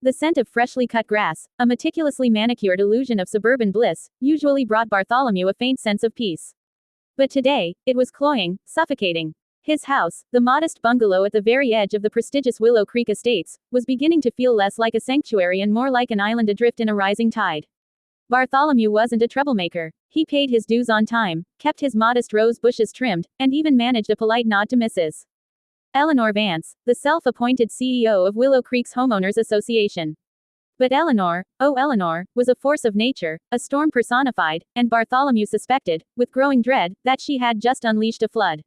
The scent of freshly cut grass, a meticulously manicured illusion of suburban bliss, usually brought Bartholomew a faint sense of peace. But today, it was cloying, suffocating. His house, the modest bungalow at the very edge of the prestigious Willow Creek Estates, was beginning to feel less like a sanctuary and more like an island adrift in a rising tide. Bartholomew wasn't a troublemaker. He paid his dues on time, kept his modest rose bushes trimmed, and even managed a polite nod to Mrs. Eleanor Vance, the self-appointed CEO of Willow Creek's Homeowners Association. But Eleanor, oh Eleanor, was a force of nature, a storm personified, and Bartholomew suspected, with growing dread, that she had just unleashed a flood.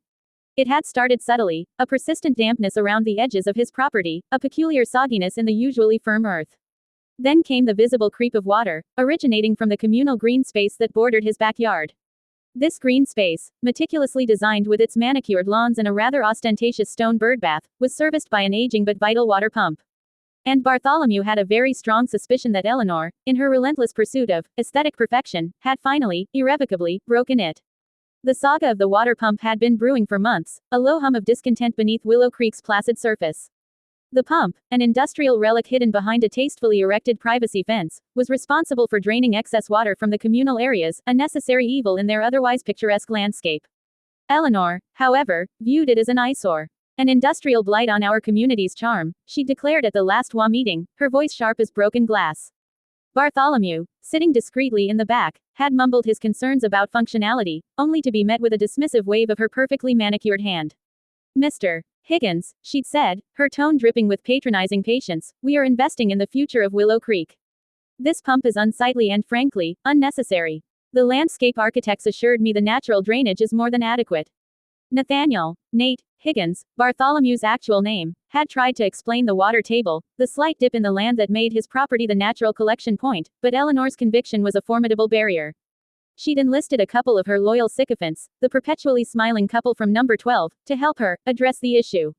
It had started subtly, a persistent dampness around the edges of his property, a peculiar sogginess in the usually firm earth. Then came the visible creep of water, originating from the communal green space that bordered his backyard. This green space, meticulously designed with its manicured lawns and a rather ostentatious stone birdbath, was serviced by an aging but vital water pump. And Bartholomew had a very strong suspicion that Eleanor, in her relentless pursuit of aesthetic perfection, had finally, irrevocably, broken it. The saga of the water pump had been brewing for months, a low hum of discontent beneath Willow Creek's placid surface. The pump, an industrial relic hidden behind a tastefully erected privacy fence, was responsible for draining excess water from the communal areas, a necessary evil in their otherwise picturesque landscape. Eleanor, however, viewed it as an eyesore. An industrial blight on our community's charm, she declared at the last WA meeting, her voice sharp as broken glass. Bartholomew, sitting discreetly in the back, had mumbled his concerns about functionality, only to be met with a dismissive wave of her perfectly manicured hand. Mr. Higgins, she'd said, her tone dripping with patronizing patience, we are investing in the future of Willow Creek. This pump is unsightly and frankly, unnecessary. The landscape architects assured me the natural drainage is more than adequate. Nathaniel, Nate, Higgins, Bartholomew's actual name, had tried to explain the water table, the slight dip in the land that made his property the natural collection point, but Eleanor's conviction was a formidable barrier. She'd enlisted a couple of her loyal sycophants, the perpetually smiling couple from number 12, to help her address the issue.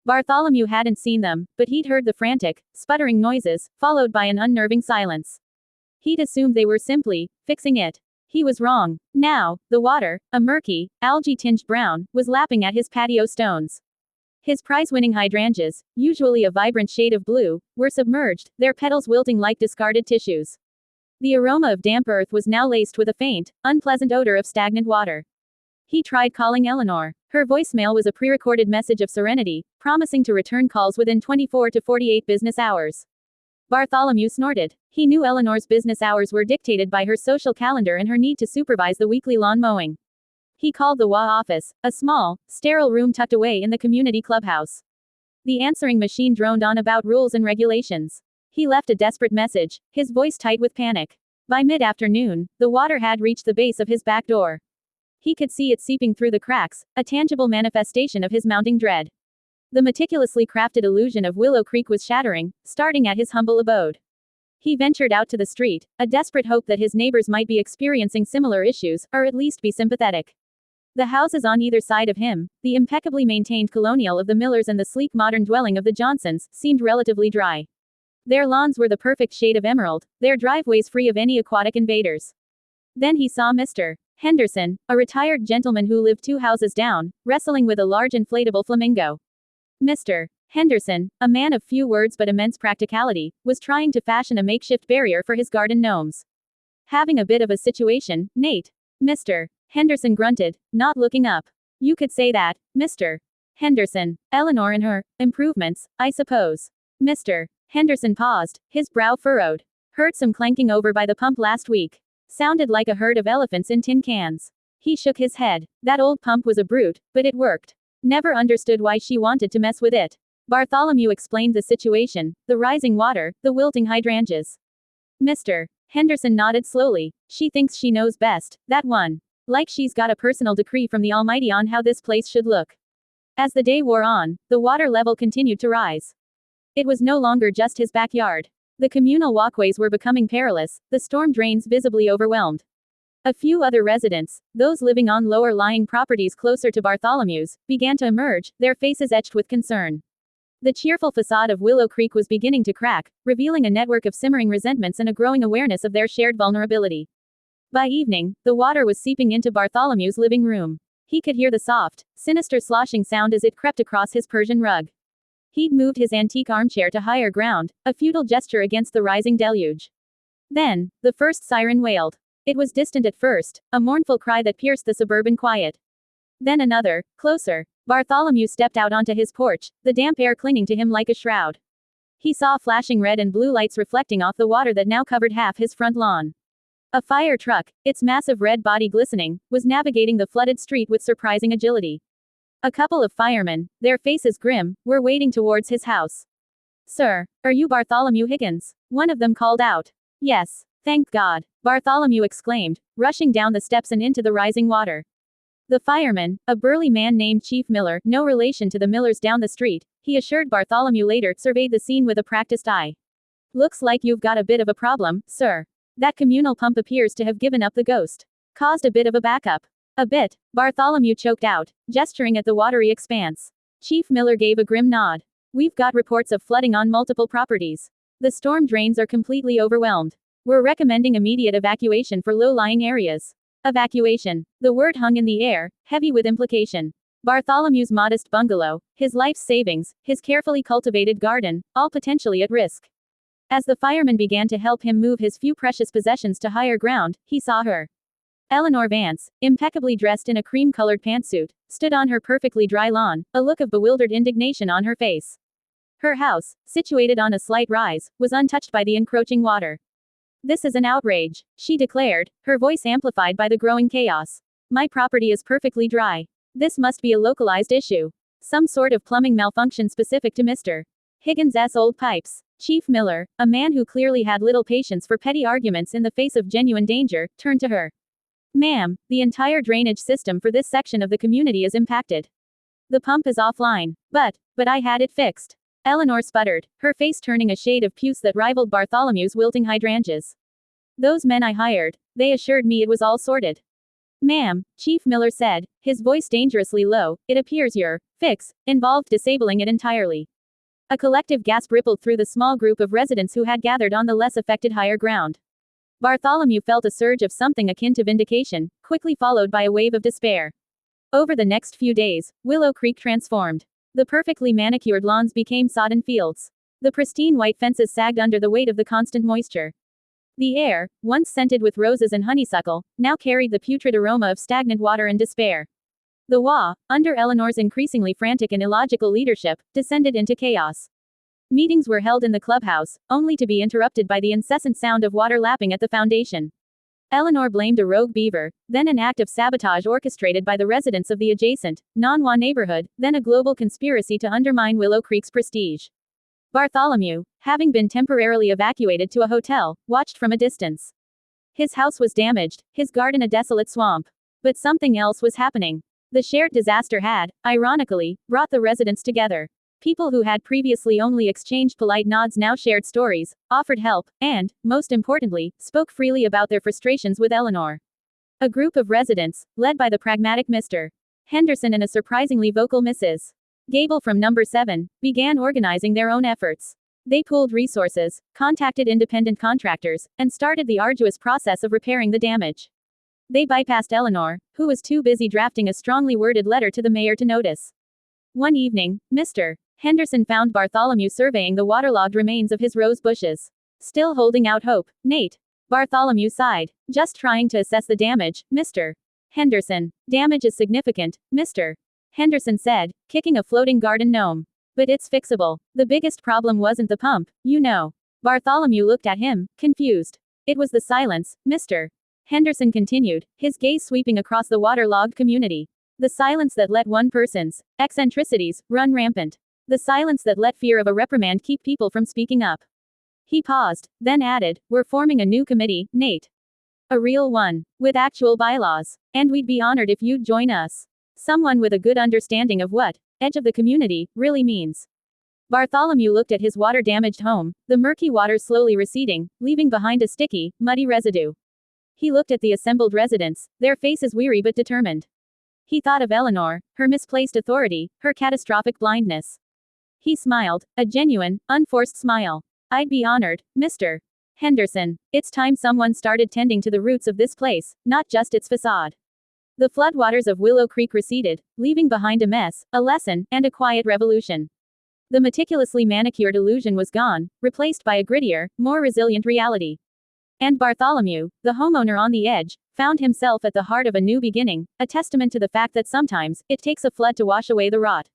Bartholomew hadn't seen them, but he'd heard the frantic, sputtering noises, followed by an unnerving silence. He'd assumed they were simply fixing it. He was wrong. Now, the water, a murky, algae-tinged brown, was lapping at his patio stones. His prize-winning hydrangeas, usually a vibrant shade of blue, were submerged, their petals wilting like discarded tissues. The aroma of damp earth was now laced with a faint, unpleasant odor of stagnant water. He tried calling Eleanor. Her voicemail was a pre-recorded message of serenity, promising to return calls within 24 to 48 business hours. Bartholomew snorted. He knew Eleanor's business hours were dictated by her social calendar and her need to supervise the weekly lawn mowing. He called the WA office, a small, sterile room tucked away in the community clubhouse. The answering machine droned on about rules and regulations. He left a desperate message, his voice tight with panic. By mid-afternoon, the water had reached the base of his back door. He could see it seeping through the cracks, a tangible manifestation of his mounting dread. The meticulously crafted illusion of Willow Creek was shattering, starting at his humble abode. He ventured out to the street, a desperate hope that his neighbors might be experiencing similar issues, or at least be sympathetic. The houses on either side of him, the impeccably maintained colonial of the Millers and the sleek modern dwelling of the Johnsons, seemed relatively dry. Their lawns were the perfect shade of emerald, their driveways free of any aquatic invaders. Then he saw Mr. Henderson, a retired gentleman who lived 2 houses down, wrestling with a large inflatable flamingo. Mr. Henderson, a man of few words but immense practicality, was trying to fashion a makeshift barrier for his garden gnomes. Having a bit of a situation, Nate. Mr. Henderson grunted, not looking up. You could say that, Mr. Henderson. Eleanor and her improvements, I suppose. Mr. Henderson paused, his brow furrowed. Heard some clanking over by the pump last week. Sounded like a herd of elephants in tin cans. He shook his head. That old pump was a brute, but it worked. Never understood why she wanted to mess with it. Bartholomew explained the situation, the rising water, the wilting hydrangeas. Mr. Henderson nodded slowly. She thinks she knows best, that one. Like she's got a personal decree from the Almighty on how this place should look. As the day wore on, the water level continued to rise. It was no longer just his backyard. The communal walkways were becoming perilous, the storm drains visibly overwhelmed. A few other residents, those living on lower-lying properties closer to Bartholomew's, began to emerge, their faces etched with concern. The cheerful facade of Willow Creek was beginning to crack, revealing a network of simmering resentments and a growing awareness of their shared vulnerability. By evening, the water was seeping into Bartholomew's living room. He could hear the soft, sinister sloshing sound as it crept across his Persian rug. He'd moved his antique armchair to higher ground, a futile gesture against the rising deluge. Then, the first siren wailed. It was distant at first, a mournful cry that pierced the suburban quiet. Then another, closer. Bartholomew stepped out onto his porch, the damp air clinging to him like a shroud. He saw flashing red and blue lights reflecting off the water that now covered half his front lawn. A fire truck, its massive red body glistening, was navigating the flooded street with surprising agility. A couple of firemen, their faces grim, were wading towards his house. "Sir, are you Bartholomew Higgins?" one of them called out. "Yes, thank God," Bartholomew exclaimed, rushing down the steps and into the rising water. The fireman, a burly man named Chief Miller, no relation to the Millers down the street, he assured Bartholomew later, surveyed the scene with a practiced eye. "Looks like you've got a bit of a problem, sir. That communal pump appears to have given up the ghost. Caused a bit of a backup." "A bit," Bartholomew choked out, gesturing at the watery expanse. Chief Miller gave a grim nod. "We've got reports of flooding on multiple properties. The storm drains are completely overwhelmed. We're recommending immediate evacuation for low-lying areas." Evacuation. The word hung in the air, heavy with implication. Bartholomew's modest bungalow, his life's savings, his carefully cultivated garden, all potentially at risk. As the fireman began to help him move his few precious possessions to higher ground, he saw her. Eleanor Vance, impeccably dressed in a cream-colored pantsuit, stood on her perfectly dry lawn, a look of bewildered indignation on her face. Her house, situated on a slight rise, was untouched by the encroaching water. "This is an outrage," she declared, her voice amplified by the growing chaos. "My property is perfectly dry. This must be a localized issue. Some sort of plumbing malfunction specific to Mr. Higgins' old pipes." Chief Miller, a man who clearly had little patience for petty arguments in the face of genuine danger, turned to her. "Ma'am, the entire drainage system for this section of the community is impacted. The pump is offline. But I had it fixed." Eleanor sputtered, her face turning a shade of puce that rivaled Bartholomew's wilting hydrangeas. "Those men I hired, they assured me it was all sorted." "Ma'am," Chief Miller said, his voice dangerously low, "it appears your fix involved disabling it entirely." A collective gasp rippled through the small group of residents who had gathered on the less affected higher ground. Bartholomew felt a surge of something akin to vindication, quickly followed by a wave of despair. Over the next few days, Willow Creek transformed. The perfectly manicured lawns became sodden fields. The pristine white fences sagged under the weight of the constant moisture. The air, once scented with roses and honeysuckle, now carried the putrid aroma of stagnant water and despair. The WA, under Eleanor's increasingly frantic and illogical leadership, descended into chaos. Meetings were held in the clubhouse, only to be interrupted by the incessant sound of water lapping at the foundation. Eleanor blamed a rogue beaver, then an act of sabotage orchestrated by the residents of the adjacent, non-WA neighborhood, then a global conspiracy to undermine Willow Creek's prestige. Bartholomew, having been temporarily evacuated to a hotel, watched from a distance. His house was damaged, his garden a desolate swamp. But something else was happening. The shared disaster had, ironically, brought the residents together. People who had previously only exchanged polite nods now shared stories, offered help, and, most importantly, spoke freely about their frustrations with Eleanor. A group of residents, led by the pragmatic Mr. Henderson and a surprisingly vocal Mrs. Gable from Number 7, began organizing their own efforts. They pooled resources, contacted independent contractors, and started the arduous process of repairing the damage. They bypassed Eleanor, who was too busy drafting a strongly worded letter to the mayor to notice. One evening, Mr. Henderson found Bartholomew surveying the waterlogged remains of his rose bushes. "Still holding out hope, Nate?" Bartholomew sighed. "Just trying to assess the damage, Mr. Henderson." "Damage is significant, Mr. Henderson said, kicking a floating garden gnome. "But it's fixable. The biggest problem wasn't the pump, you know." Bartholomew looked at him, confused. "It was the silence, Mr. Henderson continued, his gaze sweeping across the waterlogged community. "The silence that let one person's eccentricities run rampant. The silence that let fear of a reprimand keep people from speaking up." He paused, then added, "We're forming a new committee, Nate. A real one. With actual bylaws. And we'd be honored if you'd join us. Someone with a good understanding of what edge of the community really means." Bartholomew looked at his water-damaged home, the murky waters slowly receding, leaving behind a sticky, muddy residue. He looked at the assembled residents, their faces weary but determined. He thought of Eleanor, her misplaced authority, her catastrophic blindness. He smiled, a genuine, unforced smile. "I'd be honored, Mr. Henderson. It's time someone started tending to the roots of this place, not just its facade." The floodwaters of Willow Creek receded, leaving behind a mess, a lesson, and a quiet revolution. The meticulously manicured illusion was gone, replaced by a grittier, more resilient reality. And Bartholomew, the homeowner on the edge, found himself at the heart of a new beginning, a testament to the fact that sometimes, it takes a flood to wash away the rot.